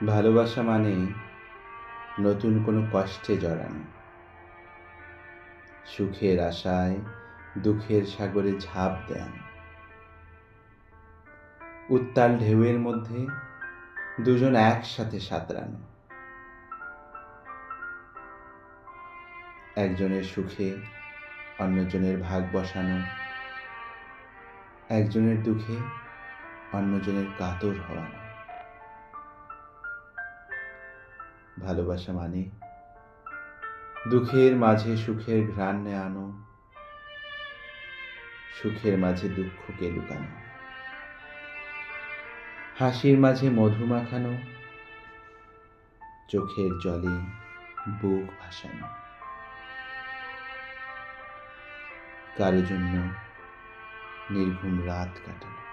ভালোবাসা মানে নতুন কোনো কষ্টে জড়ানো, সুখের আশায় দুঃখের সাগরে ঝাঁপ দেওয়ানো, উত্তাল ঢেউয়ের মধ্যে দুজন একসাথে সাঁতরানো, একজনের সুখে অন্যজনের ভাগ বসানো, একজনের দুঃখে অন্যজনের কাতর হওয়ানো। ভালোবাসা মানে দুঃখের মাঝে সুখের ঘ্রাণ নেয়ানো, সুখের মাঝে দুঃখকে লুকানো, হাসির মাঝে মধু মাখানো, চোখের জলে বুক ভাসানো, কারো জন্য নির্ঘুম রাত কাটানো।